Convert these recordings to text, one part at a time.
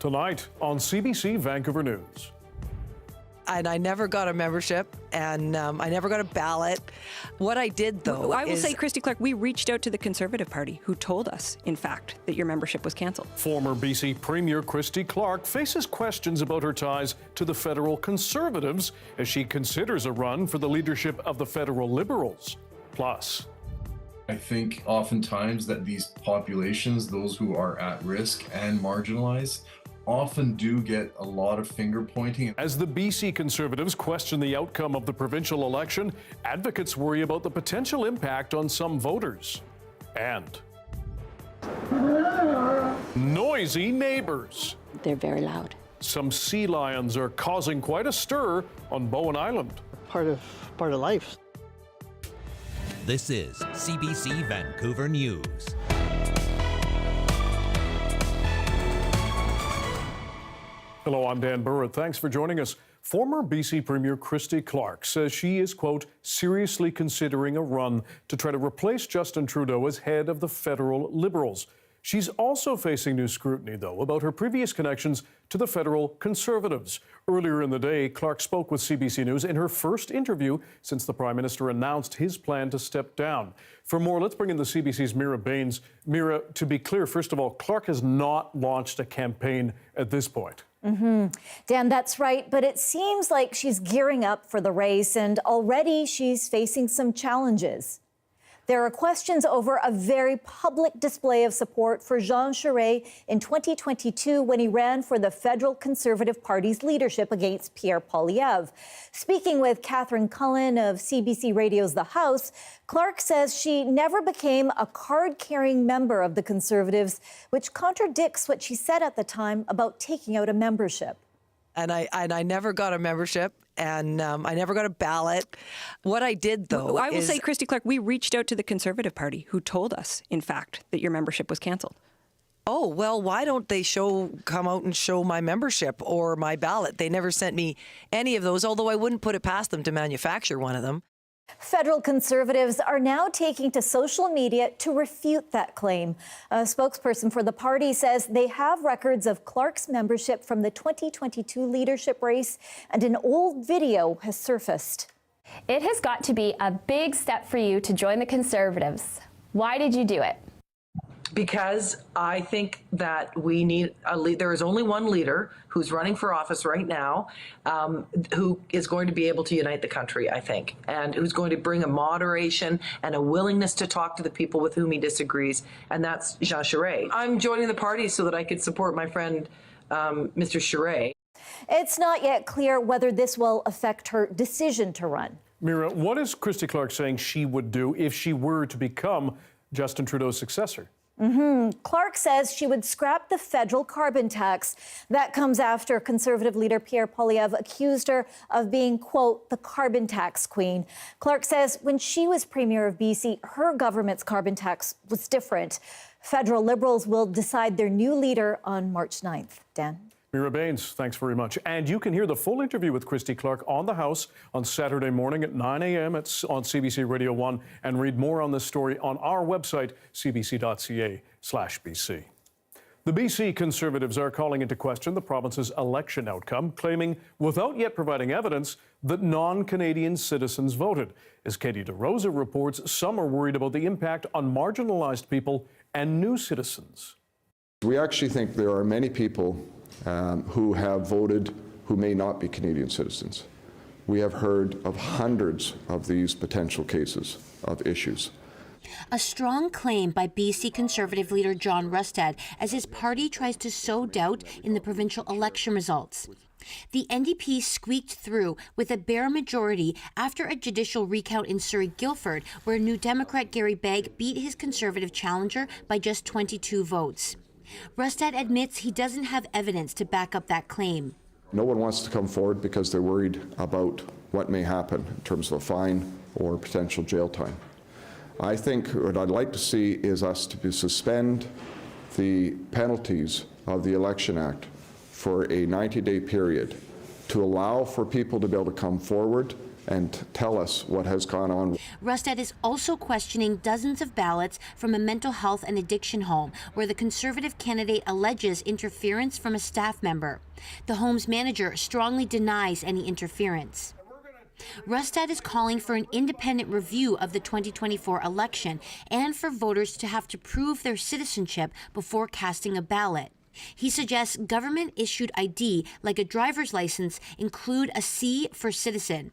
Tonight on CBC Vancouver News. And I never got a membership, and I never got a ballot. What I did, though, I will say, Christy Clark, we reached out to the Conservative Party, who told us, in fact, that your membership was cancelled. Former BC Premier Christy Clark faces questions about her ties to the federal Conservatives as she considers a run for the leadership of the federal Liberals. Plus, I think oftentimes that these populations, those who are at risk and marginalized, often do get a lot of finger pointing. as the BC Conservatives question the outcome of the provincial election, advocates worry about the potential impact on some voters. And noisy neighbors. They're very loud. Some sea lions are causing quite a stir on Bowen Island. Part of life. This is CBC Vancouver News. Hello, I'm Dan Burritt. Thanks for joining us. Former BC Premier Christy Clark says she is, quote, seriously considering a run to try to replace Justin Trudeau as head of the federal Liberals. She's also facing new scrutiny, though, about her previous connections to the federal Conservatives. Earlier in the day, Clark spoke with CBC News in her first interview since the Prime Minister announced his plan to step down. For more, let's bring in the CBC's Mira Baines. Mira, to be clear, first of all, Clark has not launched a campaign at this point. Dan, that's right, but it seems like she's gearing up for the race, and already she's facing some challenges. There are questions over a very public display of support for Jean Charest in 2022 when he ran for the federal Conservative Party's leadership against Pierre Poilievre. Speaking with Catherine Cullen of CBC Radio's The House, Clark says she never became a card-carrying member of the Conservatives, which contradicts what she said at the time about taking out a membership. And I never got a membership, and I never got a ballot. What I did, though, I will say, Christy Clark, we reached out to the Conservative Party, who told us, in fact, that your membership was cancelled. Oh, well, why don't they come out and show my membership or my ballot? They never sent me any of those, although I wouldn't put it past them to manufacture one of them. Federal Conservatives are now taking to social media to refute that claim. A spokesperson for the party says they have records of Clark's membership from the 2022 leadership race, and an old video has surfaced. It has got to be a big step for you to join the Conservatives. Why did you do it? Because I think that we need a lead. There is only one leader who's running for office right now who is going to be able to unite the country, I think, and who's going to bring a moderation and a willingness to talk to the people with whom he disagrees, and that's Jean Charest. I'm joining the party so that I could support my friend, Mr. Charest. It's not yet clear whether this will affect her decision to run. Mira, what is Christy Clark saying she would do if she were to become Justin Trudeau's successor? Clark says she would scrap the federal carbon tax. That comes after Conservative leader Pierre Poilievre accused her of being, quote, the carbon tax queen. Clark says when she was Premier of BC, her government's carbon tax was different. Federal Liberals will decide their new leader on March 9th. Dan? Mira Baines, thanks very much. And you can hear the full interview with Christy Clark on The House on Saturday morning at 9 a.m. on CBC Radio 1, and read more on this story on our website, cbc.ca/BC. The BC Conservatives are calling into question the province's election outcome, claiming, without yet providing evidence, that non-Canadian citizens voted. As Katie DeRosa reports, some are worried about the impact on marginalized people and new citizens. We actually think there are many people who have voted who may not be Canadian citizens. We have heard of hundreds of these potential cases of issues. A strong claim by BC Conservative leader John Rustad as his party tries to sow doubt in the provincial election results. The NDP squeaked through with a bare majority after a judicial recount in Surrey-Guildford, where New Democrat Gary Begg beat his Conservative challenger by just 22 votes. Rustad admits he doesn't have evidence to back up that claim. No one wants to come forward because they're worried about what may happen in terms of a fine or potential jail time. I think what I'd like to see is us to suspend the penalties of the Election Act for a 90-day period to allow for people to be able to come forward and tell us what has gone on. Rustad is also questioning dozens of ballots from a mental health and addiction home where the Conservative candidate alleges interference from a staff member. The home's manager strongly denies any interference. Rustad is calling for an independent review of the 2024 election and for voters to have to prove their citizenship before casting a ballot. He suggests government-issued ID, like a driver's license, include a C for citizen.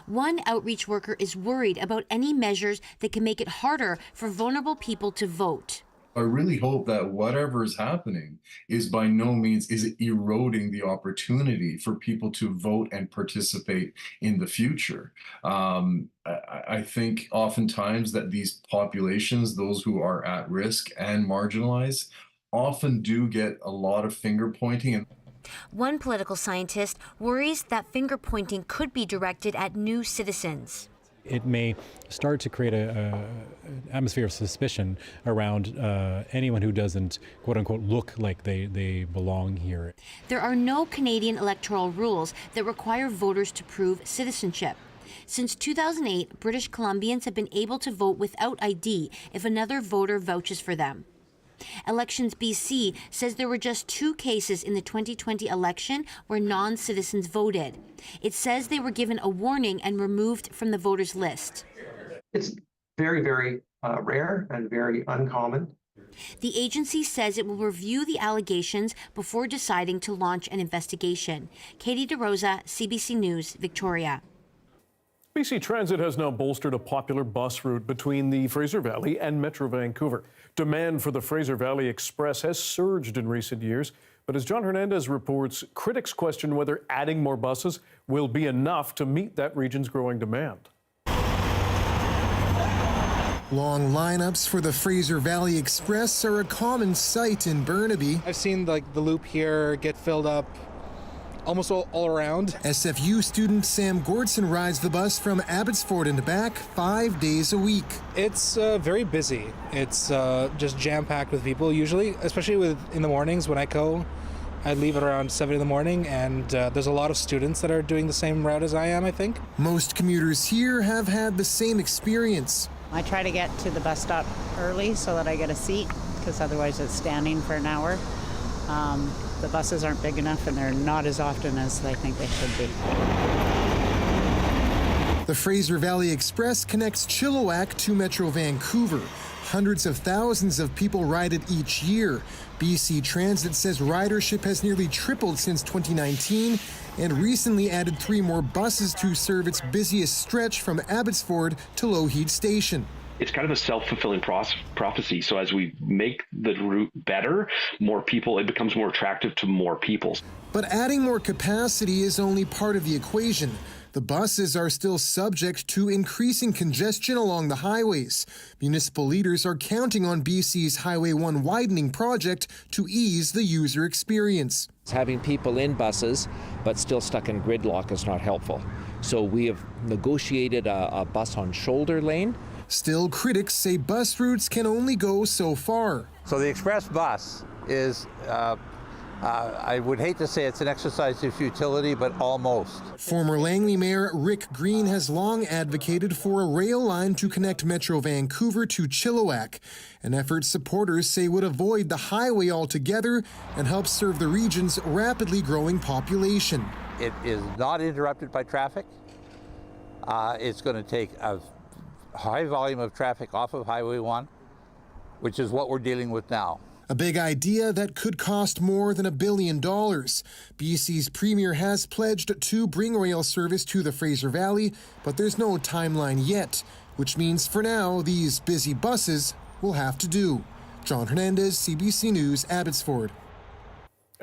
One outreach worker is worried about any measures that can make it harder for vulnerable people to vote. I really hope that whatever is happening is by no means is eroding the opportunity for people to vote and participate in the future. I think oftentimes that these populations, those who are at risk and marginalized, often do get a lot of finger pointing. One political scientist worries that finger pointing could be directed at new citizens. It may start to create an atmosphere of suspicion around anyone who doesn't, quote unquote, look like they belong here. There are no Canadian electoral rules that require voters to prove citizenship. Since 2008, British Columbians have been able to vote without ID if another voter vouches for them. Elections BC says there were just 2 cases in the 2020 election where non-citizens voted. It says they were given a warning and removed from the voters list. It's very, very rare and very uncommon. The agency says it will review the allegations before deciding to launch an investigation. Katie DeRosa, CBC News, Victoria. BC Transit has now bolstered a popular bus route between the Fraser Valley and Metro Vancouver. Demand for the Fraser Valley Express has surged in recent years, but as John Hernandez reports, critics question whether adding more buses will be enough to meet that region's growing demand. Long lineups for the Fraser Valley Express are a common sight in Burnaby. I've seen the loop here get filled up almost all around. SFU student Sam Gordson rides the bus from Abbotsford and back 5 days a week. It's very busy. It's just jam-packed with people usually, especially in the mornings when I go. I leave at around 7 in the morning, and there's a lot of students that are doing the same route as I am, I think. Most commuters here have had the same experience. I try to get to the bus stop early so that I get a seat, because otherwise it's standing for an hour. The buses aren't big enough and they're not as often as I think they should be. The Fraser Valley Express connects Chilliwack to Metro Vancouver. Hundreds of thousands of people ride it each year. BC Transit says ridership has nearly tripled since 2019 and recently added 3 more buses to serve its busiest stretch from Abbotsford to Lougheed Station. It's kind of a self-fulfilling prophecy. So as we make the route better, more people, it becomes more attractive to more people. But adding more capacity is only part of the equation. The buses are still subject to increasing congestion along the highways. Municipal leaders are counting on BC's Highway 1 widening project to ease the user experience. Having people in buses but still stuck in gridlock is not helpful. So we have negotiated a bus on shoulder lane. Still, critics say bus routes can only go so far. So the express bus is, I would hate to say it's an exercise of futility, but almost. Former Langley Mayor Rick Green has long advocated for a rail line to connect Metro Vancouver to Chilliwack, an effort supporters say would avoid the highway altogether and help serve the region's rapidly growing population. It is not interrupted by traffic. It's going to take a high volume of traffic off of Highway 1, which is what we're dealing with now. A big idea that could cost more than $1 billion. BC's premier has pledged to bring rail service to the Fraser Valley, but there's no timeline yet, which means for now, these busy buses will have to do. John Hernandez, CBC News, Abbotsford.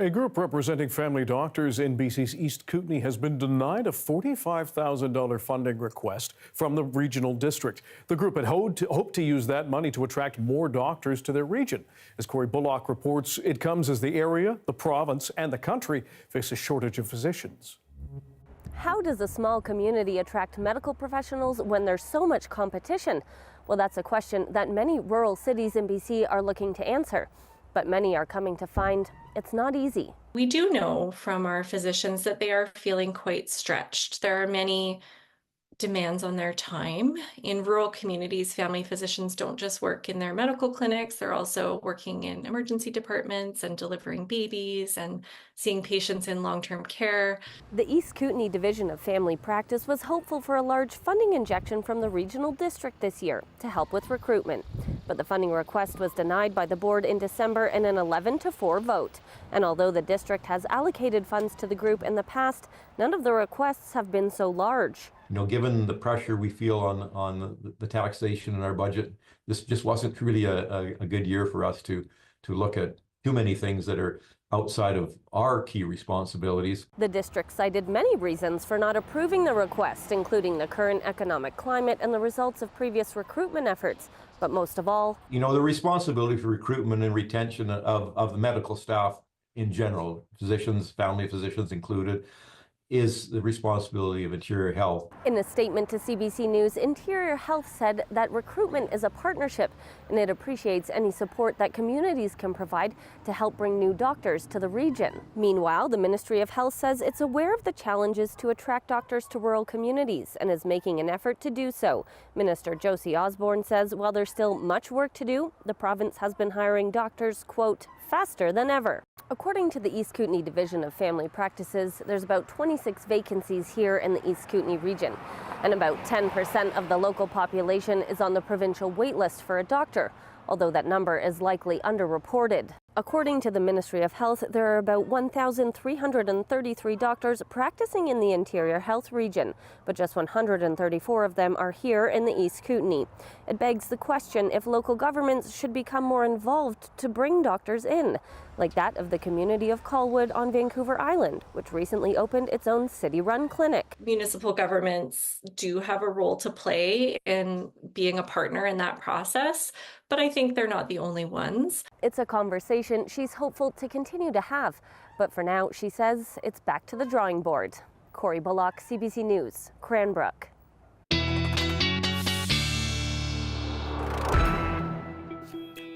A group representing family doctors in BC's East Kootenay has been denied a $45,000 funding request from the regional district. The group had hoped to use that money to attract more doctors to their region. As Corey Bullock reports, it comes as the area, the province, and the country face a shortage of physicians. How does a small community attract medical professionals when there's so much competition? Well, that's a question that many rural cities in BC are looking to answer. But many are coming to find it's not easy. We do know from our physicians that they are feeling quite stretched. There are many demands on their time. In rural communities, family physicians don't just work in their medical clinics, they're also working in emergency departments and delivering babies and seeing patients in long-term care. The East Kootenay Division of Family Practice was hopeful for a large funding injection from the regional district this year to help with recruitment. But the funding request was denied by the board in December in an 11-4 vote. And although the district has allocated funds to the group in the past, none of the requests have been so large. You know, given the pressure we feel on the taxation in our budget, this just wasn't really a good year for us to look at too many things that are outside of our key responsibilities. The district cited many reasons for not approving the request, including the current economic climate and the results of previous recruitment efforts. But most of all, you know, the responsibility for recruitment and retention of the medical staff in general, physicians, family physicians included, is the responsibility of Interior Health. In a statement to CBC News, Interior Health said that recruitment is a partnership and it appreciates any support that communities can provide to help bring new doctors to the region. Meanwhile, the Ministry of Health says it's aware of the challenges to attract doctors to rural communities and is making an effort to do so. Minister Josie Osborne says while there's still much work to do, the province has been hiring doctors, quote, faster than ever. According to the East Kootenay Division of Family Practices, there's about 26 vacancies here in the East Kootenay region, and about 10% of the local population is on the provincial waitlist for a doctor, although that number is likely underreported. According to the Ministry of Health, there are about 1,333 doctors practicing in the Interior Health region, but just 134 of them are here in the East Kootenay. It begs the question if local governments should become more involved to bring doctors in, like that of the community of Colwood on Vancouver Island, which recently opened its own city-run clinic. Municipal governments do have a role to play in being a partner in that process, but I think they're not the only ones. It's a conversation she's hopeful to continue to have, but for now, she says it's back to the drawing board. Corey Bullock, CBC News, Cranbrook.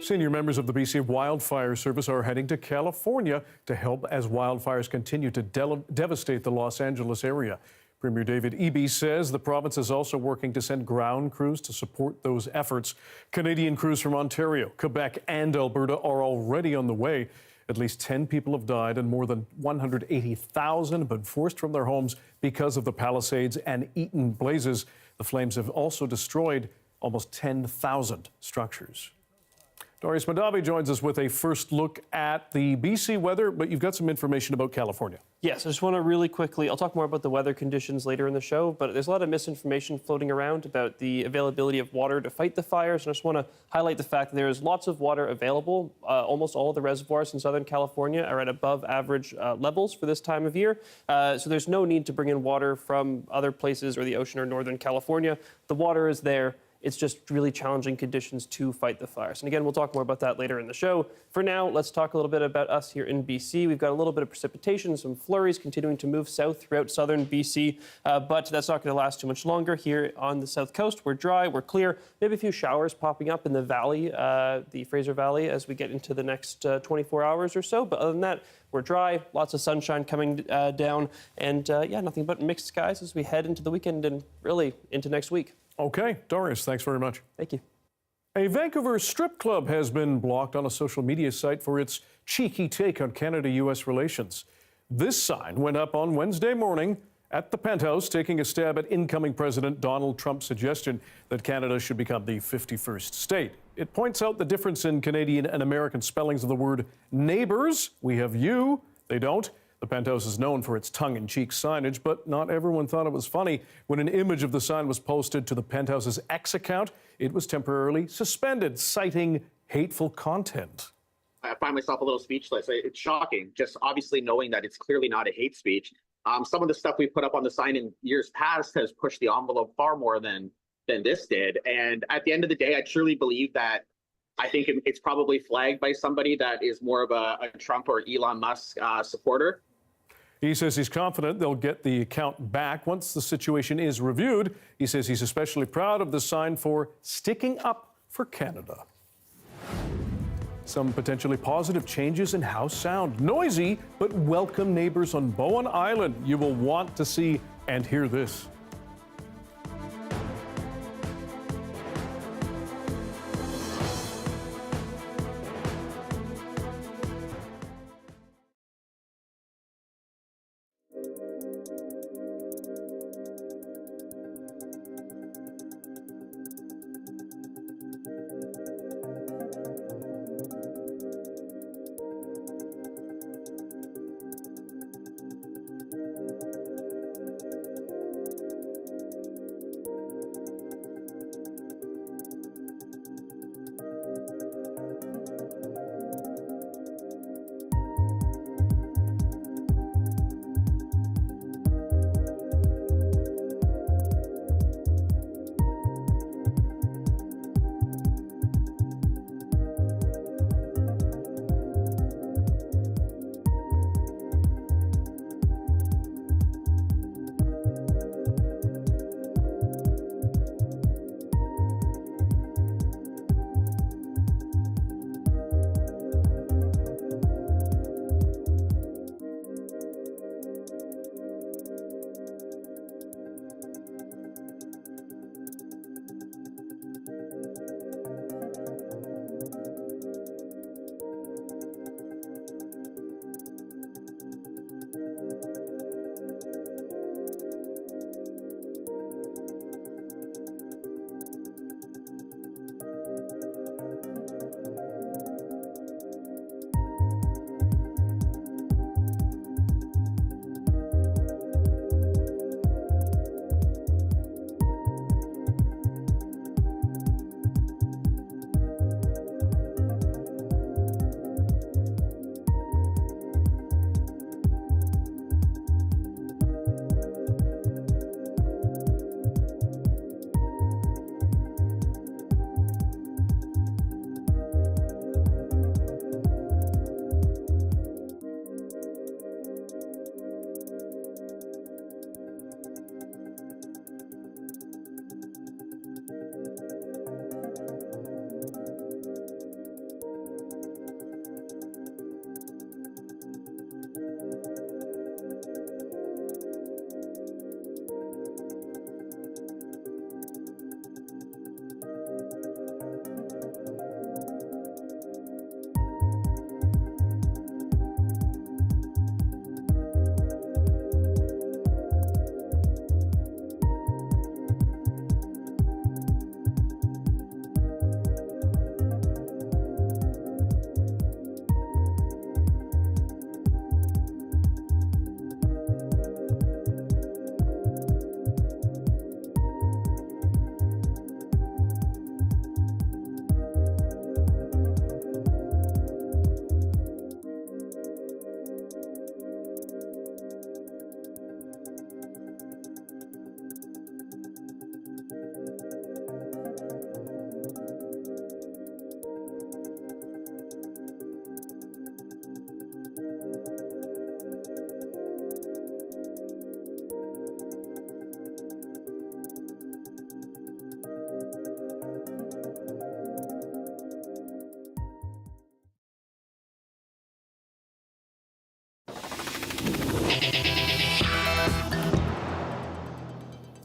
Senior members of the BC Wildfire Service are heading to California to help as wildfires continue to devastate the Los Angeles area. Premier David Eby says the province is also working to send ground crews to support those efforts. Canadian crews from Ontario, Quebec, and Alberta are already on the way. At least 10 people have died and more than 180,000 have been forced from their homes because of the Palisades and Eaton blazes. The flames have also destroyed almost 10,000 structures. Darius Madavi joins us with a first look at the BC weather, but you've got some information about California. Yes, I just want to really quickly, I'll talk more about the weather conditions later in the show, but there's a lot of misinformation floating around about the availability of water to fight the fires. And I just want to highlight the fact that there is lots of water available. Almost all of the reservoirs in Southern California are at above average levels for this time of year. So there's no need to bring in water from other places or the ocean or Northern California. The water is there. It's just really challenging conditions to fight the fires. And again, we'll talk more about that later in the show. For now, let's talk a little bit about us here in BC. We've got a little bit of precipitation, some flurries continuing to move south throughout southern BC, but that's not going to last too much longer. Here on the south coast, we're dry, we're clear, maybe a few showers popping up in the valley, the Fraser Valley, as we get into the next 24 hours or so. But other than that, we're dry, lots of sunshine coming down, and yeah, nothing but mixed skies as we head into the weekend and really into next week. Okay, Darius, thanks very much. Thank you. A Vancouver strip club has been blocked on a social media site for its cheeky take on Canada-U.S. relations. This sign went up on Wednesday morning at the Penthouse, taking a stab at incoming President Donald Trump's suggestion that Canada should become the 51st state. It points out the difference in Canadian and American spellings of the word neighbors. We have you, they don't. The Penthouse is known for its tongue-in-cheek signage, but not everyone thought it was funny. When an image of the sign was posted to the Penthouse's X account, it was temporarily suspended, citing hateful content. I find myself a little speechless. It's shocking, just obviously knowing that it's clearly not a hate speech. Some of the stuff we put up on the sign in years past has pushed the envelope far more than this did. And at the end of the day, I truly believe that I think it's probably flagged by somebody that is more of a Trump or Elon Musk supporter. He says he's confident they'll get the account back once the situation is reviewed. He says he's especially proud of the sign for sticking up for Canada. Some potentially positive changes in how sound. Noisy, but welcome neighbors on Bowen Island. You will want to see and hear this.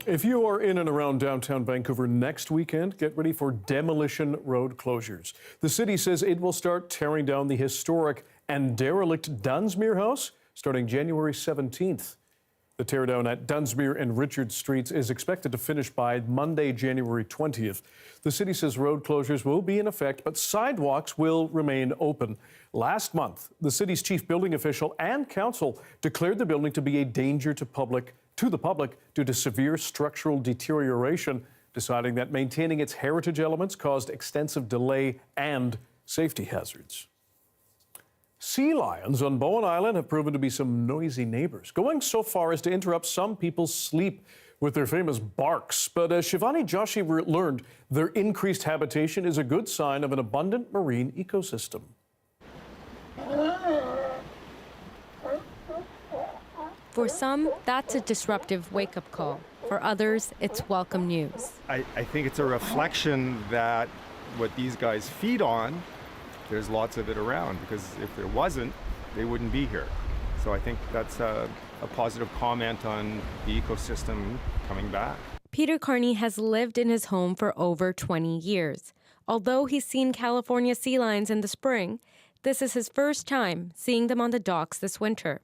If you are in and around downtown Vancouver next weekend, get ready for demolition road closures. The city says it will start tearing down the historic and derelict Dunsmuir House starting January 17th. The teardown at Dunsmuir and Richard Streets is expected to finish by Monday, January 20th. The city says road closures will be in effect, but sidewalks will remain open. Last month, the city's chief building official and council declared the building to be a danger to the public due to severe structural deterioration, deciding that maintaining its heritage elements caused extensive delay and safety hazards. Sea lions on Bowen Island have proven to be some noisy neighbors, going so far as to interrupt some people's sleep with their famous barks. But as Shivani Joshi learned, their increased habitation is a good sign of an abundant marine ecosystem. For some, that's a disruptive wake-up call. For others, it's welcome news. I think it's a reflection that what these guys feed on, there's lots of it around, because if there wasn't, they wouldn't be here. So I think that's a positive comment on the ecosystem coming back. Peter Carney has lived in his home for over 20 years. Although he's seen California sea lions in the spring, this is his first time seeing them on the docks this winter.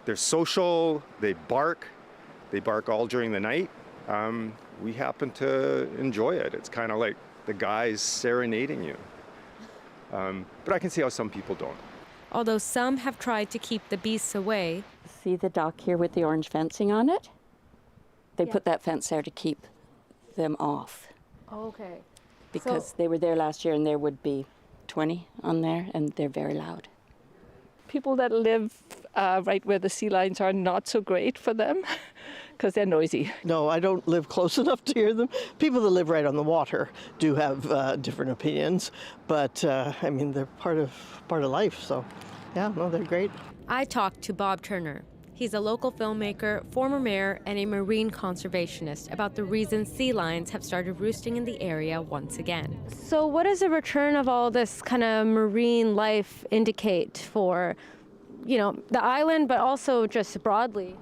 They're social, they bark all during the night. We happen to enjoy it. It's kind of like the guys serenading you. But I can see how some people don't. Although some have tried to keep the beasts away. See the dock here with the orange fencing on it? They put that fence there to keep them off. Okay. Because they were there last year and there would be 20 on there and they're very loud. People that live right where the sea lions are, not so great for them because they're noisy. No, I don't live close enough to hear them. People that live right on the water do have different opinions, but I mean, they're part of life, so yeah, no, they're great. I talked to Bob Turner. He's a local filmmaker, former mayor, and a marine conservationist about the reason sea lions have started roosting in the area once again. So what does the return of all this kind of marine life indicate for, the island, but also just broadly?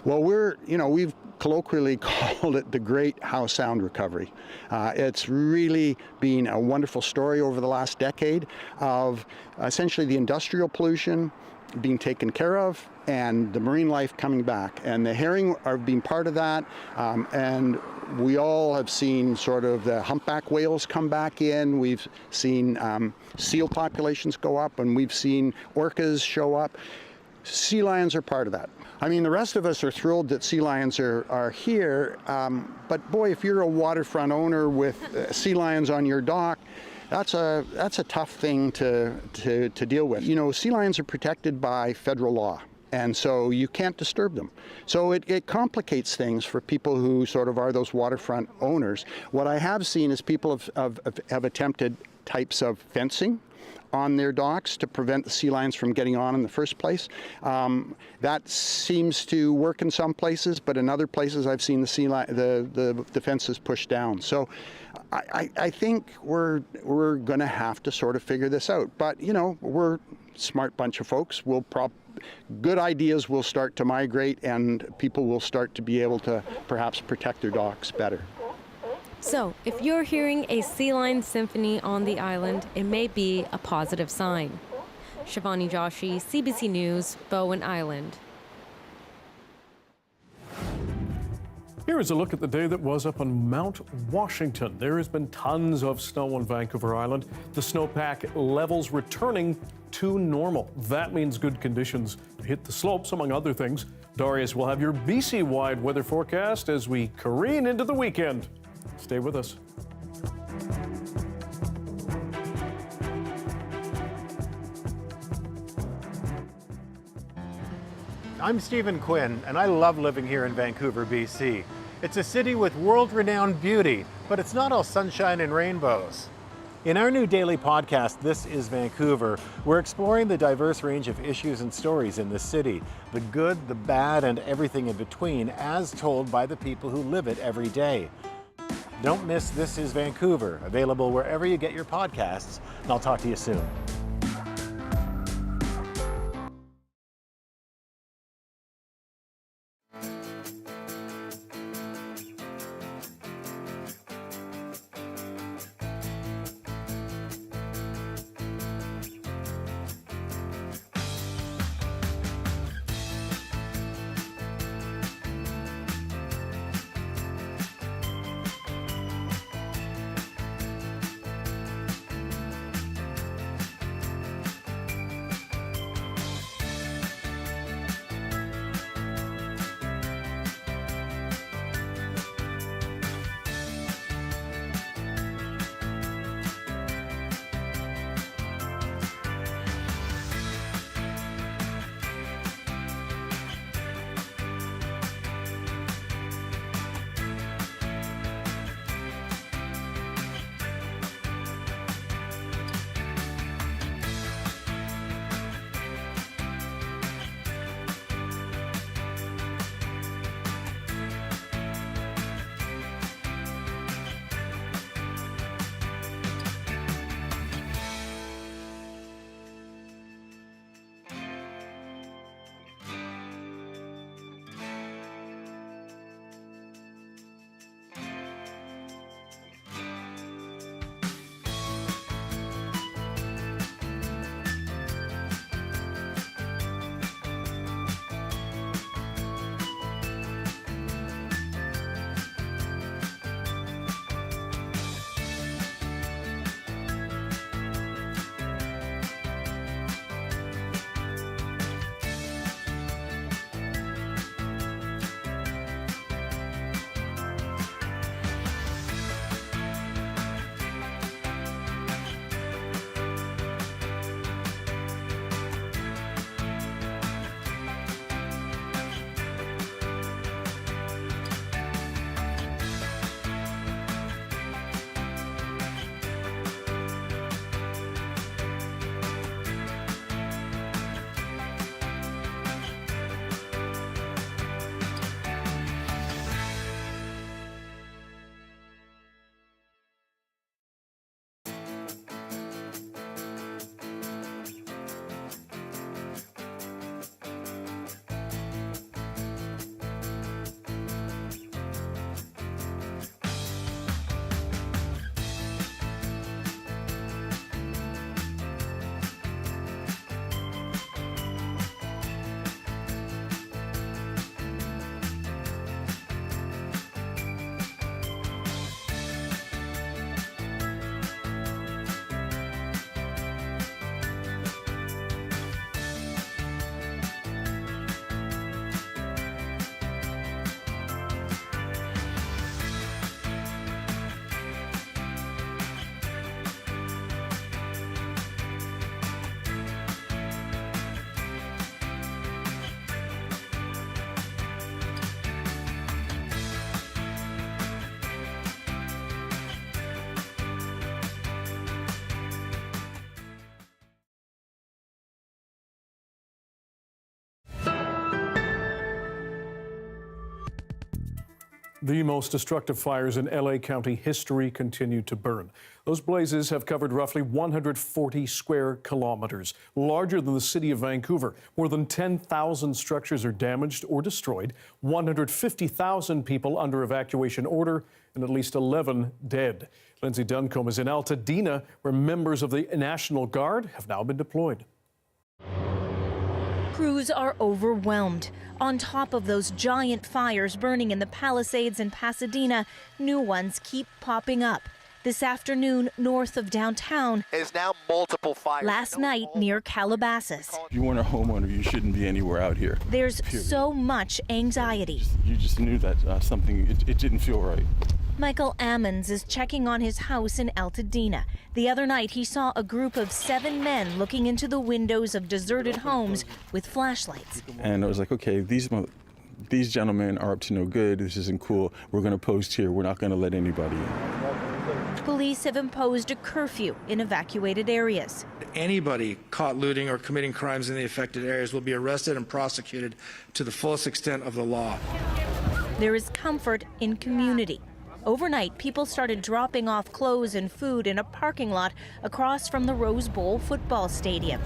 Well, we've colloquially called it the Great Howe Sound Recovery. It's really been a wonderful story over the last decade of essentially the industrial pollution being taken care of and the marine life coming back. And the herring are being part of that. And we all have seen sort of the humpback whales come back in. We've seen seal populations go up, and we've seen orcas show up. Sea lions are part of that. I mean, the rest of us are thrilled that sea lions are here. But boy, if you're a waterfront owner with sea lions on your dock, that's a tough thing to deal with. Sea lions are protected by federal law, and so you can't disturb them. So it complicates things for people who sort of are those waterfront owners. What I have seen is people have attempted types of fencing on their docks to prevent the sea lions from getting on in the first place. That seems to work in some places, but in other places I've seen the fences pushed down. So I think we're going to have to sort of figure this out. But we're a smart bunch of folks. Good ideas will start to migrate, and people will start to be able to perhaps protect their docks better. So, if you're hearing a sea lion symphony on the island, it may be a positive sign. Shivani Joshi, CBC News, Bowen Island. Here is a look at the day that was up on Mount Washington. There has been tons of snow on Vancouver Island. The snowpack levels returning to normal. That means good conditions to hit the slopes, among other things. Darius will have your BC-wide weather forecast as we careen into the weekend. Stay with us. I'm Stephen Quinn, and I love living here in Vancouver, BC. It's a city with world-renowned beauty, but it's not all sunshine and rainbows. In our new daily podcast, This is Vancouver, we're exploring the diverse range of issues and stories in this city, the good, the bad, and everything in between, as told by the people who live it every day. Don't miss This is Vancouver, available wherever you get your podcasts, and I'll talk to you soon. The most destructive fires in LA County history continue to burn. Those blazes have covered roughly 140 square kilometers, larger than the city of Vancouver. More than 10,000 structures are damaged or destroyed, 150,000 people under evacuation order, and at least 11 dead. Lindsay Duncombe is in Altadena, where members of the National Guard have now been deployed. Crews are overwhelmed. On top of those giant fires burning in the Palisades and Pasadena, new ones keep popping up. This afternoon, north of downtown, is now multiple fires. Last night near Calabasas. If you weren't a homeowner, you shouldn't be anywhere out here. There's Period. so much anxiety. You just knew that it didn't feel right. Michael Ammons is checking on his house in Altadena. The other night, he saw a group of 7 men looking into the windows of deserted homes with flashlights. And I was like, okay, these gentlemen are up to no good. This isn't cool. We're going to post here. We're not going to let anybody in. Police have imposed a curfew in evacuated areas. Anybody caught looting or committing crimes in the affected areas will be arrested and prosecuted to the fullest extent of the law. There is comfort in community. Overnight, people started dropping off clothes and food in a parking lot across from the Rose Bowl football stadium.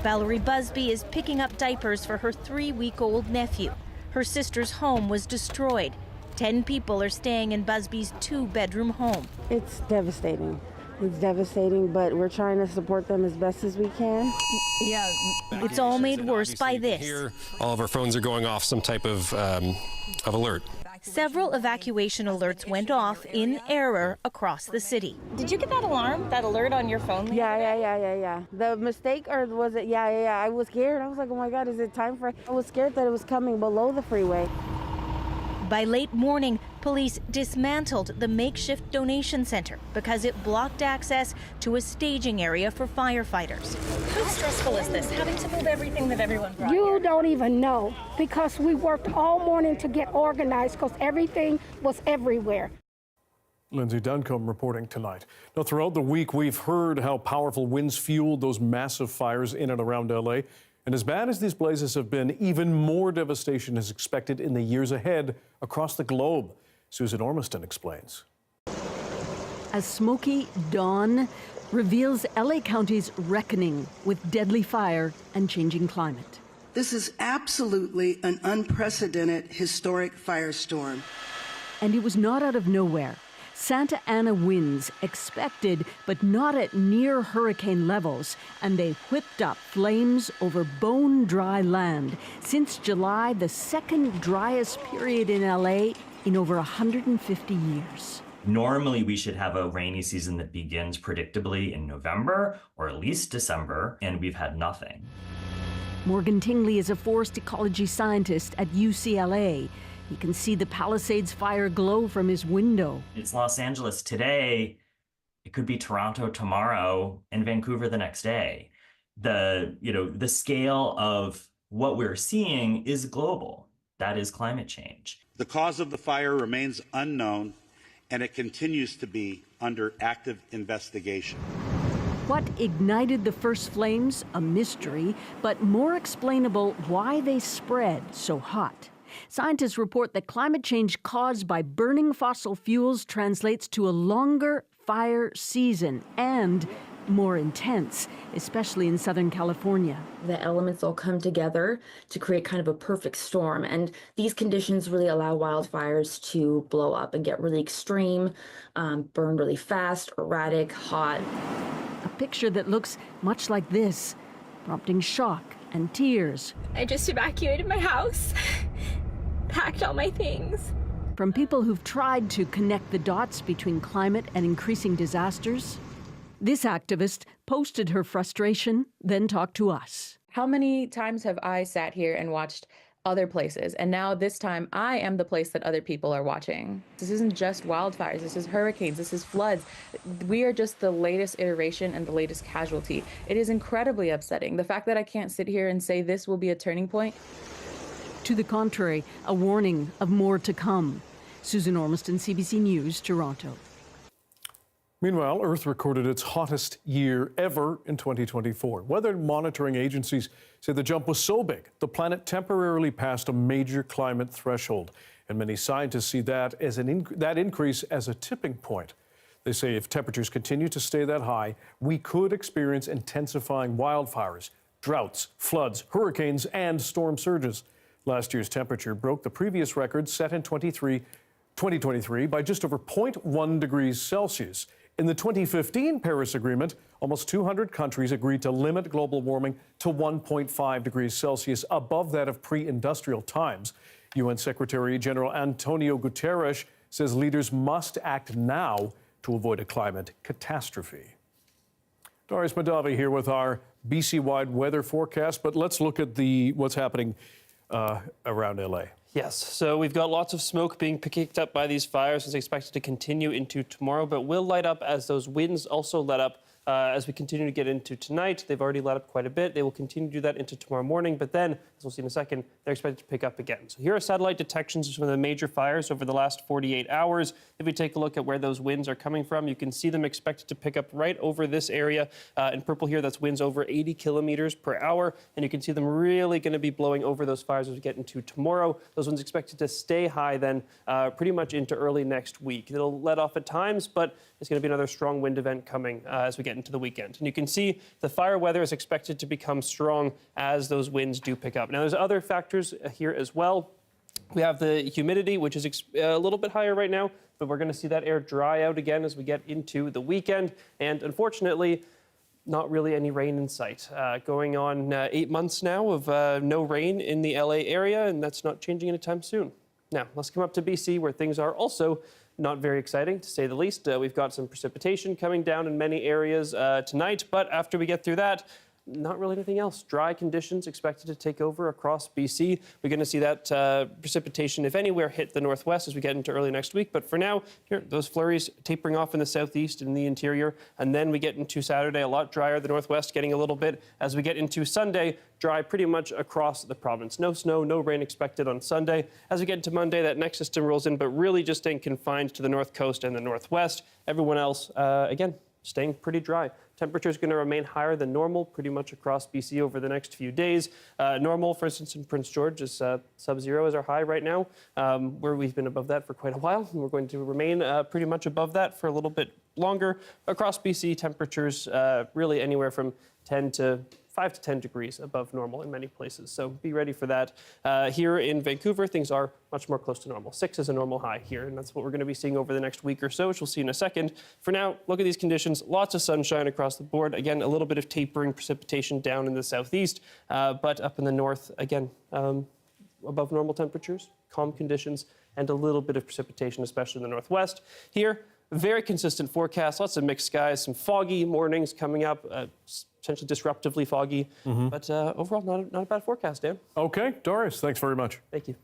Valerie Busby is picking up diapers for her 3-week-old nephew. Her sister's home was destroyed. 10 people are staying in Busby's 2-bedroom home. It's devastating. It's devastating, but we're trying to support them as best as we can. Yeah, it's all made worse by this. Here, all of our phones are going off some type of alert. Several evacuation alerts went off in error across the city. Did you get that alarm, that alert on your phone? Yeah. The mistake, or was it? Yeah. I was scared. I was like, oh my God, is it time for? I was scared that it was coming below the freeway. By late morning, police dismantled the makeshift donation center because it blocked access to a staging area for firefighters. How stressful is this, having to move everything that everyone brought You here? don't even know, because we worked all morning to get organized because everything was everywhere. Lindsay Duncombe reporting tonight. Now, throughout the week, we've heard how powerful winds fueled those massive fires in and around LA. And as bad as these blazes have been, even more devastation is expected in the years ahead across the globe. Susan Ormiston explains. A smoky dawn reveals LA County's reckoning with deadly fire and changing climate. This is absolutely an unprecedented historic firestorm. And it was not out of nowhere. Santa Ana winds expected, but not at near hurricane levels, and they whipped up flames over bone-dry land. Since July, the second driest period in LA in over 150 years. Normally, we should have a rainy season that begins predictably in November or at least December, and we've had nothing. Morgan Tingley is a forest ecology scientist at UCLA. He can see the Palisades fire glow from his window. It's Los Angeles today. It could be Toronto tomorrow and Vancouver the next day. The scale of what we're seeing is global. That is climate change. The cause of the fire remains unknown, and it continues to be under active investigation. What ignited the first flames? A mystery, but more explainable why they spread so hot. Scientists report that climate change caused by burning fossil fuels translates to a longer fire season and more intense, especially in Southern California. The elements all come together to create kind of a perfect storm, and these conditions really allow wildfires to blow up and get really extreme, burn really fast, erratic, hot. A picture that looks much like this, prompting shock and tears. I just evacuated my house, packed all my things. From people who've tried to connect the dots between climate and increasing disasters, this activist posted her frustration, then talked to us. How many times have I sat here and watched other places, and now this time I am the place that other people are watching? This isn't just wildfires, this is hurricanes, this is floods. We are just the latest iteration and the latest casualty. It is incredibly upsetting. The fact that I can't sit here and say this will be a turning point. To the contrary, a warning of more to come. Susan Ormiston, CBC News, Toronto. Meanwhile, Earth recorded its hottest year ever in 2024. Weather monitoring agencies say the jump was so big, the planet temporarily passed a major climate threshold. And many scientists see that as that increase as a tipping point. They say if temperatures continue to stay that high, we could experience intensifying wildfires, droughts, floods, hurricanes, and storm surges. Last year's temperature broke the previous record set in 2023 by just over 0.1 degrees Celsius. In the 2015 Paris Agreement, almost 200 countries agreed to limit global warming to 1.5 degrees Celsius, above that of pre-industrial times. UN Secretary General Antonio Guterres says leaders must act now to avoid a climate catastrophe. Darius Madavi here with our BC-wide weather forecast, but let's look at what's happening around LA. Yes, so we've got lots of smoke being picked up by these fires. It's expected to continue into tomorrow, but will light up as those winds also let up as we continue to get into tonight. They've already let up quite a bit. They will continue to do that into tomorrow morning, but then, as we'll see in a second, they're expected to pick up again. So here are satellite detections of some of the major fires over the last 48 hours. If we take a look at where those winds are coming from, you can see them expected to pick up right over this area. In purple here, that's winds over 80 kilometers per hour, and you can see them really going to be blowing over those fires as we get into tomorrow. Those winds expected to stay high then pretty much into early next week. It'll let off at times, but it's going to be another strong wind event coming as we get into the weekend. And you can see the fire weather is expected to become strong as those winds do pick up. Now, there's other factors here as well. We have the humidity, which is a little bit higher right now, but we're going to see that air dry out again as we get into the weekend. And unfortunately, not really any rain in sight. Going on 8 months now of no rain in the LA area, and that's not changing anytime soon. Now, let's come up to BC, where things are also not very exciting, to say the least. We've got some precipitation coming down in many areas tonight, but after we get through that, not really anything else. Dry conditions expected to take over across BC. We're going to see that precipitation, if anywhere, hit the northwest as we get into early next week. But for now, here, those flurries tapering off in the southeast and the interior. And then we get into Saturday, a lot drier. The northwest getting a little bit. As we get into Sunday, dry pretty much across the province. No snow, no rain expected on Sunday. As we get into Monday, that next system rolls in, but really just staying confined to the north coast and the northwest. Everyone else, again, staying pretty dry. Temperature is going to remain higher than normal pretty much across BC over the next few days. Normal, for instance, in Prince George is sub-zero is our high right now, where we've been above that for quite a while. And we're going to remain pretty much above that for a little bit longer. Across BC, temperatures really anywhere from 5 to 10 degrees above normal in many places. So be ready for that. Here in Vancouver, things are much more close to normal. 6 is a normal high here, and that's what we're going to be seeing over the next week or so, which we'll see in a second. For now, look at these conditions. Lots of sunshine across the board. Again, a little bit of tapering precipitation down in the southeast, but up in the north, again, above normal temperatures, calm conditions, and a little bit of precipitation, especially in the northwest. Here, very consistent forecast, lots of mixed skies, some foggy mornings coming up, potentially disruptively foggy, but overall not a bad forecast, Dan. Okay, Doris, thanks very much. Thank you.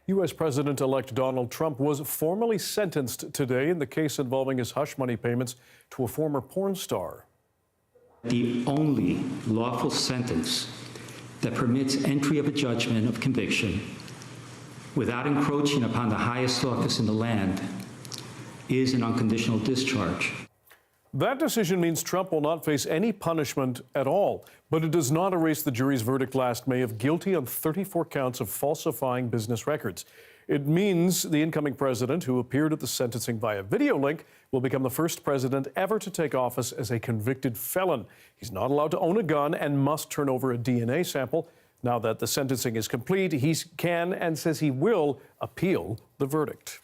U.S. President-elect Donald Trump was formally sentenced today in the case involving his hush money payments to a former porn star. The only lawful sentence that permits entry of a judgment of conviction without encroaching upon the highest office in the land is an unconditional discharge. That decision means Trump will not face any punishment at all, but it does not erase the jury's verdict last May of guilty on 34 counts of falsifying business records. It means the incoming president, who appeared at the sentencing via video link, will become the first president ever to take office as a convicted felon. He's not allowed to own a gun and must turn over a DNA sample. Now that the sentencing is complete, he can and says he will appeal the verdict.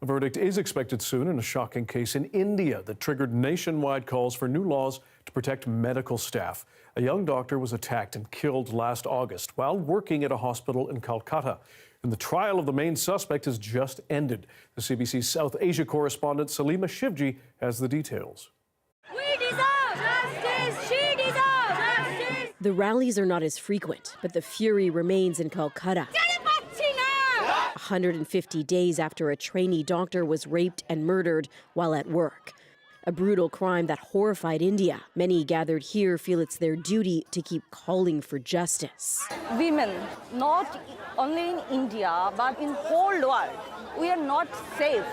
The verdict is expected soon in a shocking case in India that triggered nationwide calls for new laws to protect medical staff. A young doctor was attacked and killed last August while working at a hospital in Calcutta. And the trial of the main suspect has just ended. The CBC South Asia correspondent Salima Shivji has the details. We deserve justice! She deserves justice! The rallies are not as frequent, but the fury remains in Calcutta. 150 days after a trainee doctor was raped and murdered while at work. A brutal crime that horrified India. Many gathered here feel it's their duty to keep calling for justice. Women, not only in India, but in whole world, we are not safe.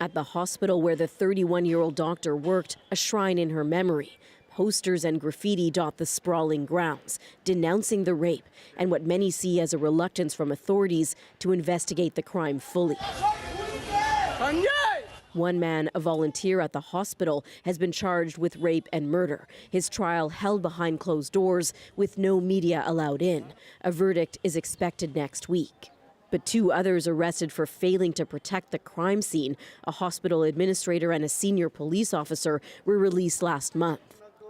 At the hospital where the 31-year-old doctor worked, a shrine in her memory. Posters and graffiti dot the sprawling grounds, denouncing the rape and what many see as a reluctance from authorities to investigate the crime fully. One man, a volunteer at the hospital, has been charged with rape and murder. His trial held behind closed doors with no media allowed in. A verdict is expected next week. But 2 others arrested for failing to protect the crime scene, a hospital administrator and a senior police officer, were released last month.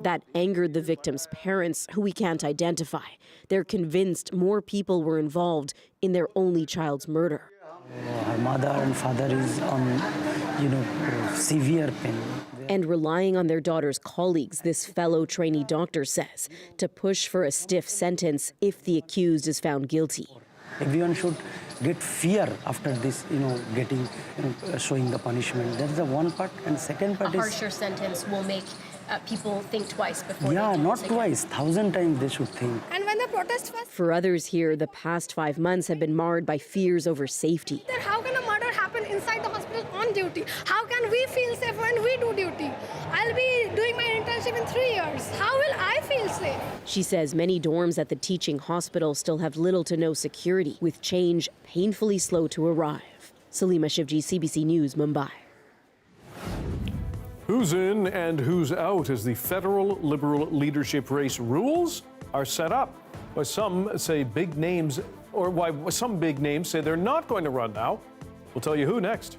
That angered the victims' parents, who we can't identify. They're convinced more people were involved in their only child's murder. Her mother and father is on, severe pain. And relying on their daughter's colleagues, this fellow trainee doctor says, to push for a stiff sentence if the accused is found guilty. Everyone should get fear after this, showing the punishment. That's the one part. And second part is... A harsher sentence will make people think twice before they do not this twice, 1,000 times they should think. And when the protest was... For others here, the past 5 months have been marred by fears over safety. Then how can a murder happen inside the hospital on duty? How can we feel safe when we do duty? I'll be doing my internship in 3 years. How will I feel safe? She says many dorms at the teaching hospital still have little to no security, with change painfully slow to arrive. Salima Shivji, CBC News, Mumbai. Who's in and who's out as the federal Liberal leadership race rules are set up? Why some say big names, or why some big names say they're not going to run now. We'll tell you who next.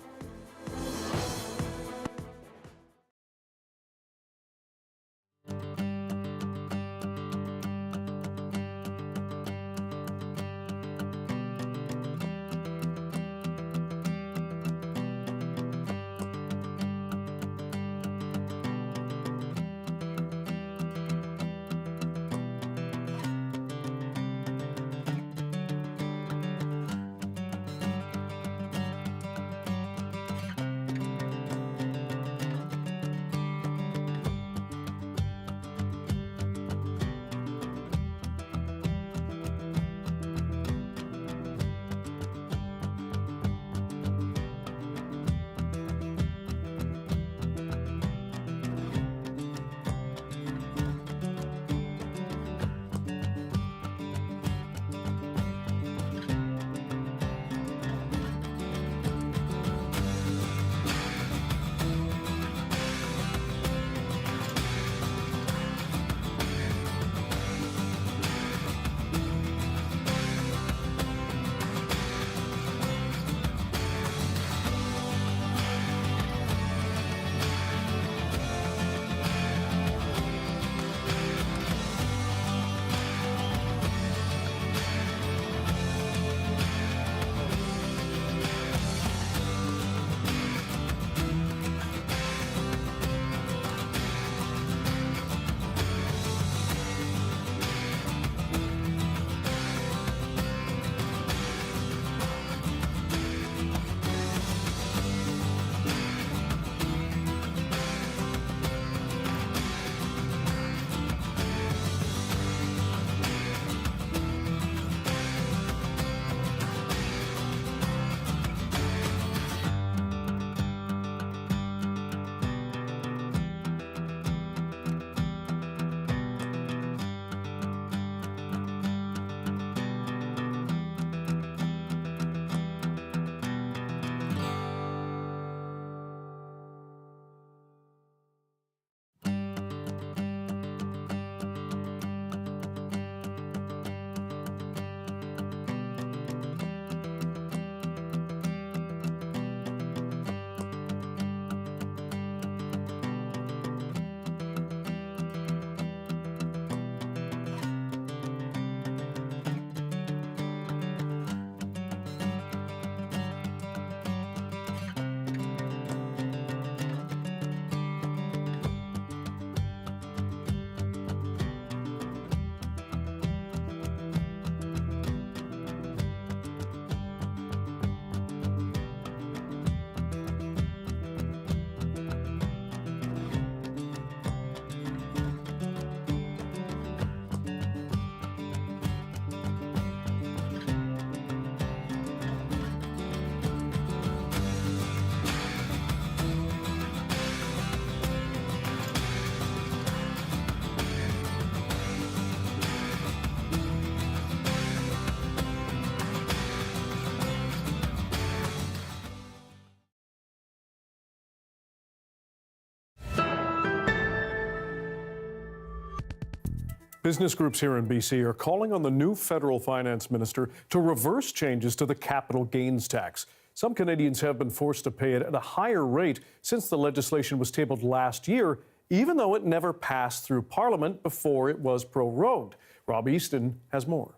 Business groups here in BC are calling on the new federal finance minister to reverse changes to the capital gains tax. Some Canadians have been forced to pay it at a higher rate since the legislation was tabled last year, even though it never passed through Parliament before it was prorogued. Rob Easton has more.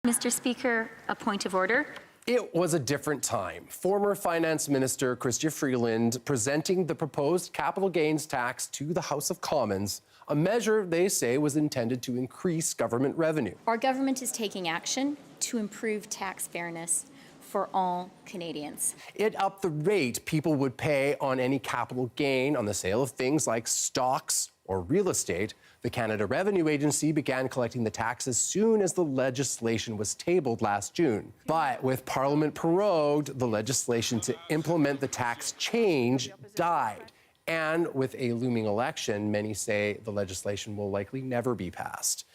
Mr. Speaker, a point of order. It was a different time. Former Finance Minister Chrystia Freeland presenting the proposed capital gains tax to the House of Commons, a measure they say was intended to increase government revenue. Our government is taking action to improve tax fairness for all Canadians. It upped the rate people would pay on any capital gain on the sale of things like stocks or real estate. The Canada Revenue Agency began collecting the tax as soon as the legislation was tabled last June. But with Parliament prorogued, the legislation to implement the tax change died. And with a looming election, many say the legislation will likely never be passed.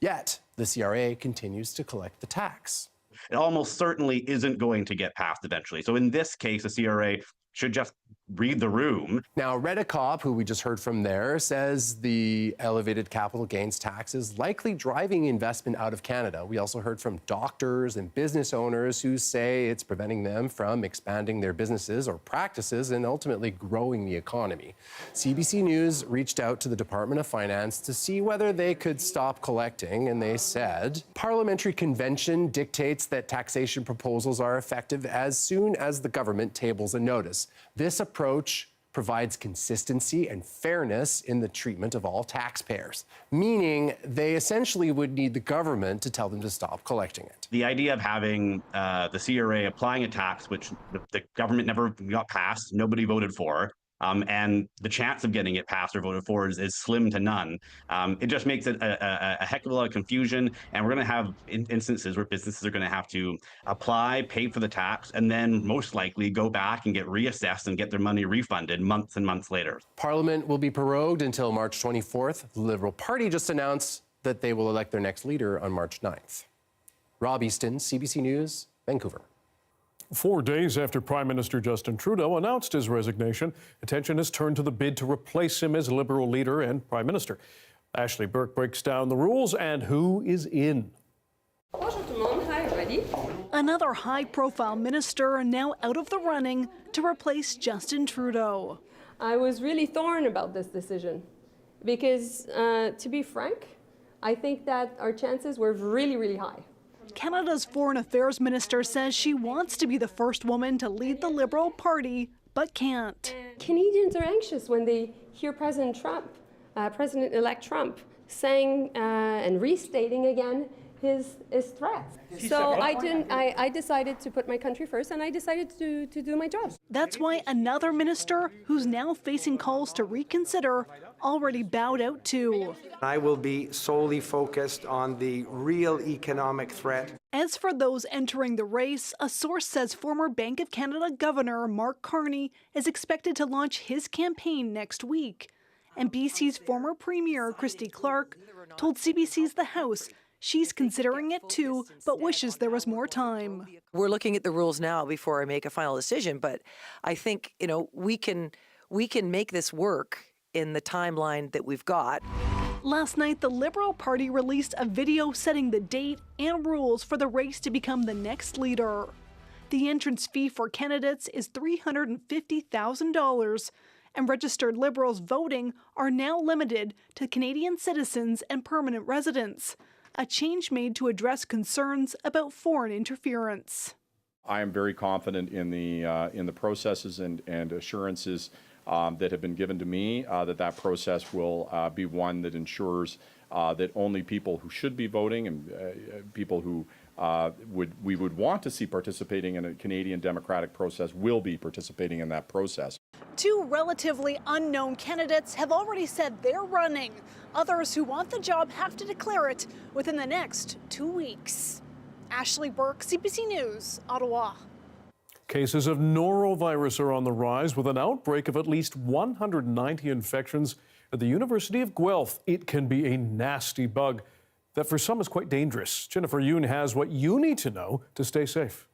Yet, the CRA continues to collect the tax. It almost certainly isn't going to get passed eventually. So in this case, the CRA should just read the room. Now, Retta Cobb, who we just heard from there, says the elevated capital gains tax is likely driving investment out of Canada. We also heard from doctors and business owners who say it's preventing them from expanding their businesses or practices and ultimately growing the economy. CBC News reached out to the Department of Finance to see whether they could stop collecting, and they said, parliamentary convention dictates that taxation proposals are effective as soon as the government tables a notice. This approach provides consistency and fairness in the treatment of all taxpayers, meaning they essentially would need the government to tell them to stop collecting it. The idea of having the CRA applying a tax which the government never got passed, nobody voted for, and the chance of getting it passed or voted for is slim to none. It just makes it a heck of a lot of confusion, and we're going to have instances where businesses are going to have to apply, pay for the tax, and then most likely go back and get reassessed and get their money refunded months and months later. Parliament will be prorogued until March 24th. The Liberal Party just announced that they will elect their next leader on March 9th. Rob Easton, CBC News, Vancouver. 4 days after Prime Minister Justin Trudeau announced his resignation, attention has turned to the bid to replace him as Liberal leader and Prime Minister. Ashley Burke breaks down the rules and who is in. Another high-profile minister now out of the running to replace Justin Trudeau. I was really torn about this decision because, to be frank, I think that our chances were really, really high. Canada's Foreign Affairs Minister says she wants to be the first woman to lead the Liberal Party, but can't. Canadians are anxious when they hear President-elect Trump saying and restating again his threats. So I decided to put my country first, and I decided to do my job. That's why another minister who's now facing calls to reconsider already bowed out too. I will be solely focused on the real economic threat. As for those entering the race, a source says former Bank of Canada Governor Mark Carney is expected to launch his campaign next week. And BC's former Premier Christy Clark told CBC's The House she's considering it too, but wishes there was more time. We're looking at the rules now before I make a final decision, but I think, we can make this work in the timeline that we've got. Last night, the Liberal Party released a video setting the date and rules for the race to become the next leader. The entrance fee for candidates is $350,000, and registered Liberals voting are now limited to Canadian citizens and permanent residents, a change made to address concerns about foreign interference. I am very confident in the processes and assurances that have been given to me, that process will be one that ensures that only people who should be voting and people who we would want to see participating in a Canadian democratic process will be participating in that process. Two relatively unknown candidates have already said they're running. Others who want the job have to declare it within the next 2 weeks. Ashley Burke, CBC News, Ottawa. Cases of Norovirus are on the rise with an outbreak of at least 190 infections at the University of Guelph. It can be a nasty bug that for some is quite dangerous. Jennifer Yoon has what you need to know to stay safe.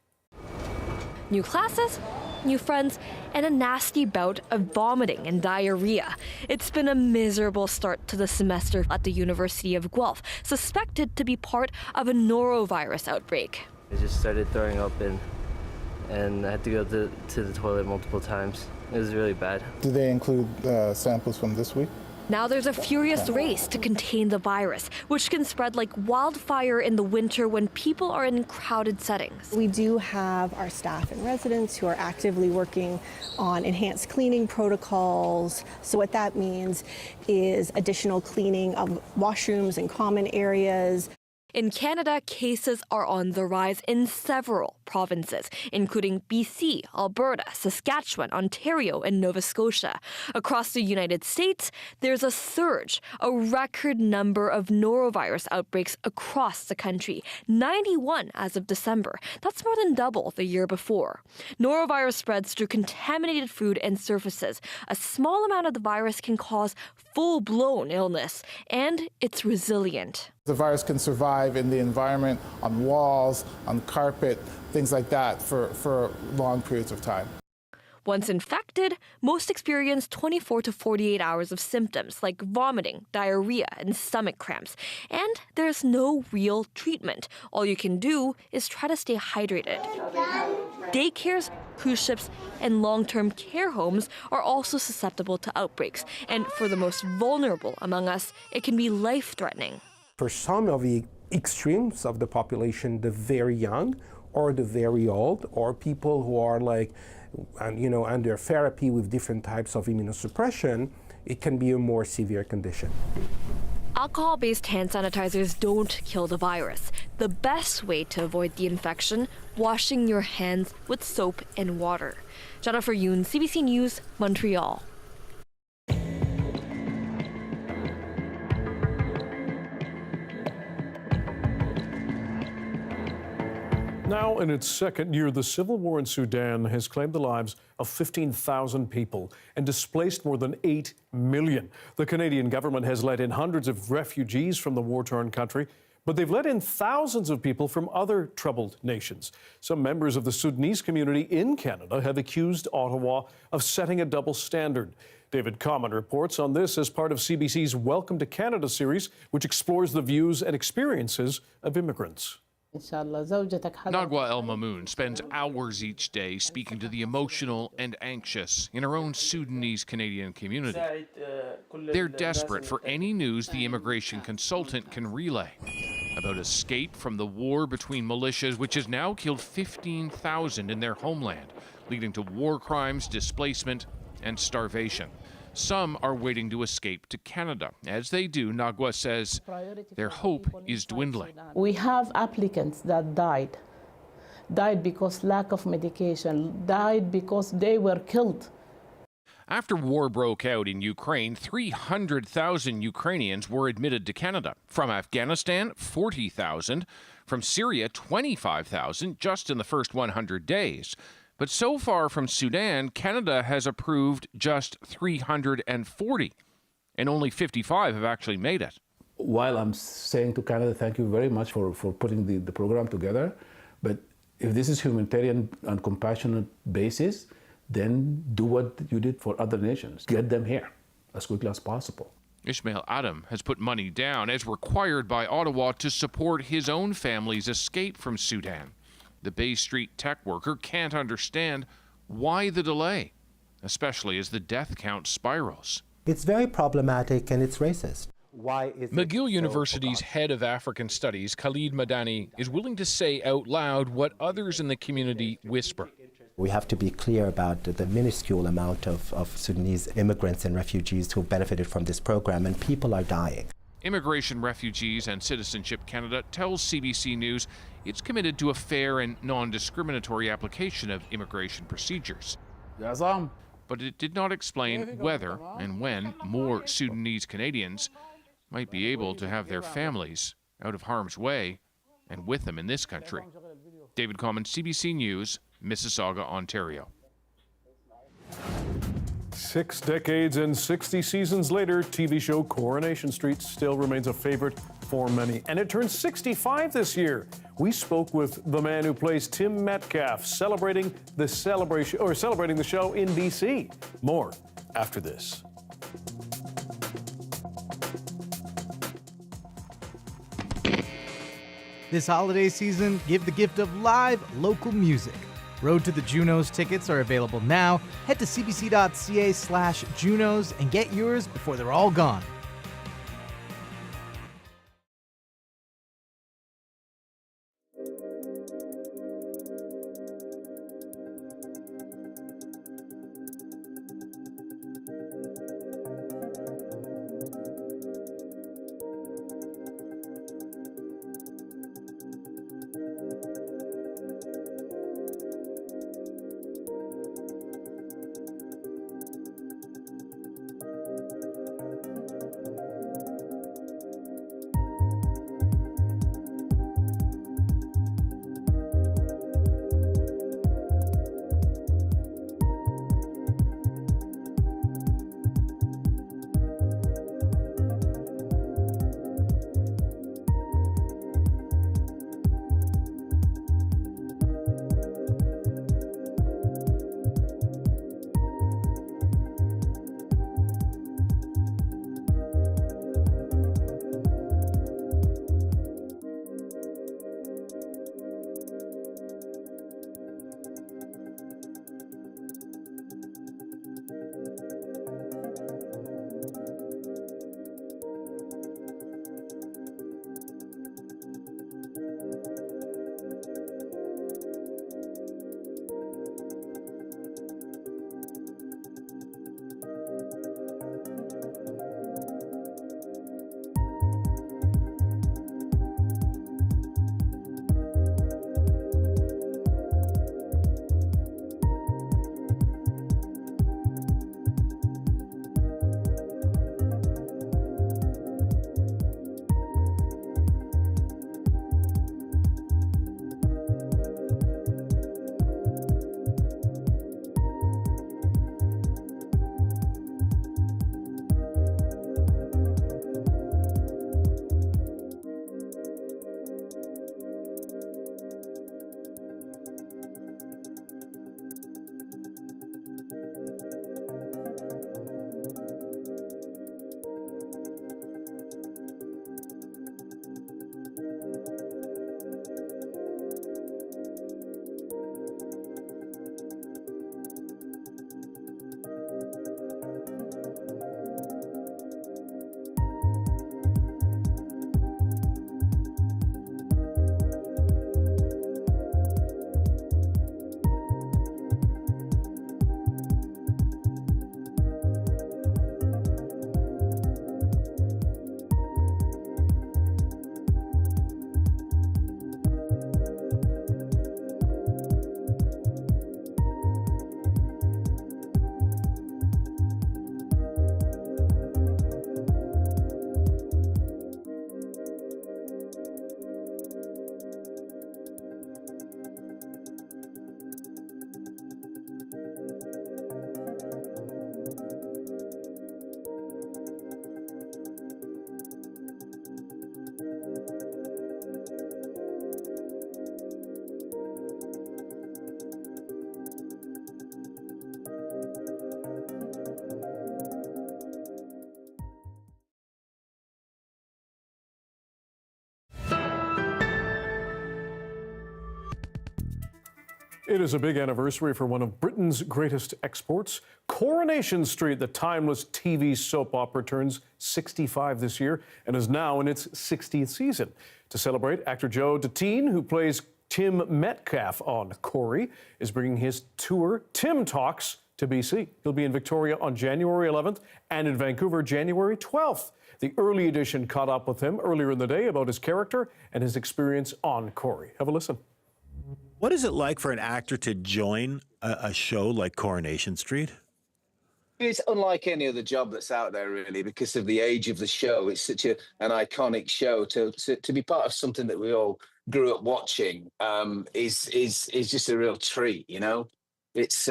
New classes, new friends, and a nasty bout of vomiting and diarrhea. It's been a miserable start to the semester at the University of Guelph, suspected to be part of a norovirus outbreak. I just started throwing up and I had to go to the toilet multiple times. It was really bad. Do they include samples from this week? Now there's a furious race to contain the virus, which can spread like wildfire in the winter when people are in crowded settings. We do have our staff and residents who are actively working on enhanced cleaning protocols. So what that means is additional cleaning of washrooms and common areas. In Canada, cases are on the rise in several provinces, including BC, Alberta, Saskatchewan, Ontario, and Nova Scotia. Across the United States, there's a surge, a record number of norovirus outbreaks across the country, 91 as of December. That's more than double the year before. Norovirus spreads through contaminated food and surfaces. A small amount of the virus can cause full-blown illness, and it's resilient. The virus can survive in the environment, on walls, on carpet, things like that for long periods of time. Once infected, most experience 24 to 48 hours of symptoms like vomiting, diarrhea, and stomach cramps. And there's no real treatment. All you can do is try to stay hydrated. Daycares, cruise ships, and long-term care homes are also susceptible to outbreaks. And for the most vulnerable among us, it can be life-threatening. For some of the extremes of the population, the very young or the very old, or people who are under therapy with different types of immunosuppression, it can be a more severe condition. Alcohol-based hand sanitizers don't kill the virus. The best way to avoid the infection, washing your hands with soap and water. Jennifer Yoon, CBC News, Montreal. Now in its second year, the civil war in Sudan has claimed the lives of 15,000 people and displaced more than 8 million. The Canadian government has let in hundreds of refugees from the war-torn country, but they've let in thousands of people from other troubled nations. Some members of the Sudanese community in Canada have accused Ottawa of setting a double standard. David Common reports on this as part of CBC's Welcome to Canada series, which explores the views and experiences of immigrants. Nagwa El Mamoun spends hours each day speaking to the emotional and anxious in her own Sudanese Canadian community. They're desperate for any news the immigration consultant can relay about escape from the war between militias, which has now killed 15,000 in their homeland, leading to war crimes, displacement, and starvation. Some are waiting to escape to Canada. As they do, Nagwa says their hope is dwindling. We have applicants that died because lack of medication, died because they were killed. After war broke out in Ukraine, 300,000 Ukrainians were admitted to Canada. From Afghanistan, 40,000. From Syria, 25,000 just in the first 100 days. But so far from Sudan, Canada has approved just 340, and only 55 have actually made it. While I'm saying to Canada, thank you very much for putting the program together, but if this is humanitarian and compassionate basis, then do what you did for other nations. Get them here as quickly as possible. Ismail Adam has put money down, as required by Ottawa, to support his own family's escape from Sudan. The Bay Street tech worker can't understand why the delay, especially as the death count spirals. It's very problematic and it's racist. Why is McGill University's head of African Studies, Khalid Madani, is willing to say out loud what others in the community whisper. We have to be clear about the minuscule amount of Sudanese immigrants and refugees who benefited from this program, and people are dying. Immigration, Refugees and Citizenship Canada tells CBC News it's committed to a fair and non-discriminatory application of immigration procedures. But it did not explain whether and when more Sudanese Canadians might be able to have their families out of harm's way and with them in this country. David Common, CBC News, Mississauga, Ontario. 6 decades and 60 seasons later, TV show Coronation Street still remains a favorite for many. And it turns 65 this year. We spoke with the man who plays Tim Metcalf, celebrating the show in BC. More after this. This holiday season, give the gift of live local music. Road to the Junos tickets are available now. Head to cbc.ca/Junos and get yours before they're all gone. It is a big anniversary for one of Britain's greatest exports. Coronation Street, the timeless TV soap opera, turns 65 this year and is now in its 60th season. To celebrate, actor Joe Datine, who plays Tim Metcalf on Corrie, is bringing his tour, Tim Talks, to BC. He'll be in Victoria on January 11th and in Vancouver January 12th. The early edition caught up with him earlier in the day about his character and his experience on Corrie. Have a listen. What is it like for an actor to join a show like Coronation Street? It's unlike any other job that's out there, really, because of the age of the show. It's such an iconic show. To be part of something that we all grew up watching is just a real treat. You know, it's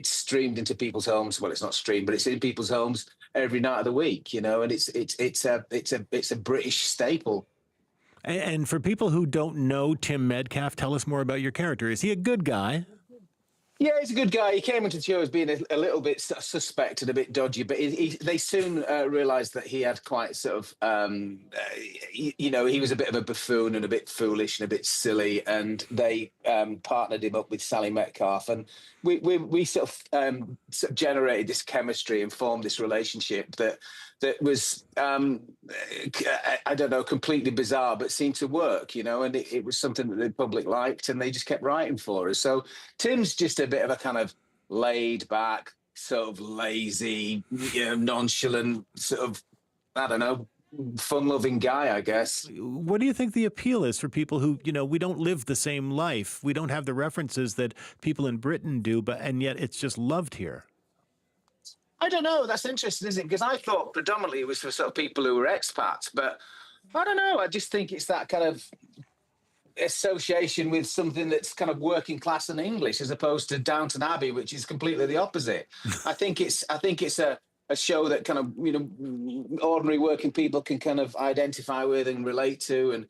streamed into people's homes. Well, it's not streamed, but it's in people's homes every night of the week, and it's a British staple. And for people who don't know Tim Metcalf, tell us more about your character. Is he a good guy? Yeah, he's a good guy. He came into the show as being a little bit suspect and a bit dodgy, but they soon realised that he had quite sort of, he was a bit of a buffoon and a bit foolish and a bit silly, and they partnered him up with Sally Metcalf, and we sort of generated this chemistry and formed this relationship that was, I don't know, completely bizarre, but seemed to work, and it was something that the public liked, and they just kept writing for us. So Tim's just a bit of a kind of laid back, sort of lazy, nonchalant, sort of, I don't know, fun-loving guy, I guess. What do you think the appeal is for people who, we don't live the same life? We don't have the references that people in Britain do, and yet it's just loved here. I don't know. That's interesting, isn't it? Because I thought predominantly it was for sort of people who were expats, but I don't know. I just think it's that kind of association with something that's kind of working class and English, as opposed to Downton Abbey, which is completely the opposite. I think it's a show that kind of, ordinary working people can kind of identify with and relate to. And,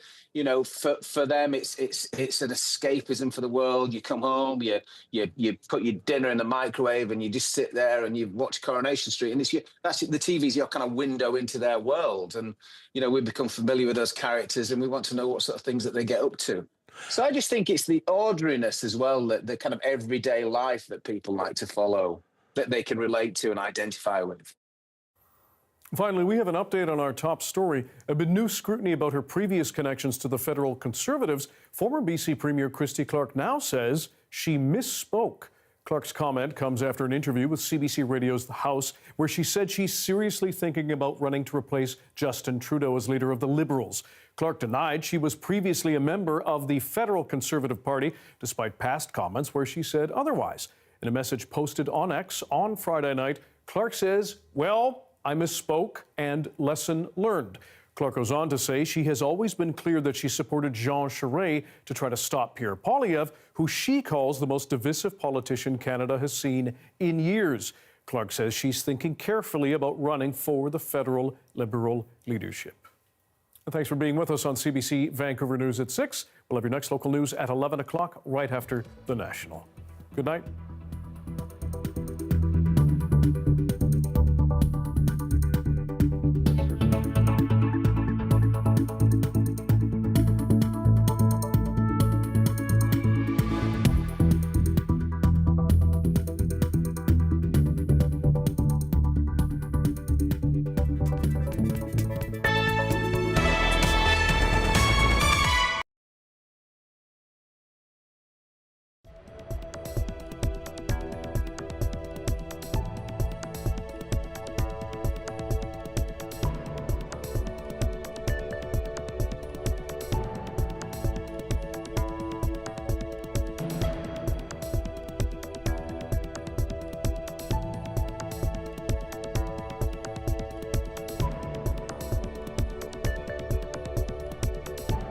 for them, it's an escapism for the world. You come home, you put your dinner in the microwave and you just sit there and you watch Coronation Street. And that's the TV's your kind of window into their world. And, we become familiar with those characters and we want to know what sort of things that they get up to. So I just think it's the ordinariness as well, that the kind of everyday life that people like to follow, that they can relate to and identify with. Finally, we have an update on our top story. Amid new scrutiny about her previous connections to the federal Conservatives, former BC Premier Christy Clark now says she misspoke. Clark's comment comes after an interview with CBC Radio's The House, where she said she's seriously thinking about running to replace Justin Trudeau as leader of the Liberals. Clark denied she was previously a member of the federal Conservative Party, despite past comments where she said otherwise. In a message posted on X on Friday night, Clark says, "Well, I misspoke and lesson learned." Clark goes on to say she has always been clear that she supported Jean Charest to try to stop Pierre Poilievre, who she calls the most divisive politician Canada has seen in years. Clark says she's thinking carefully about running for the federal Liberal leadership. And thanks for being with us on CBC Vancouver News at 6. We'll have your next local news at 11 o'clock, right after the National. Good night.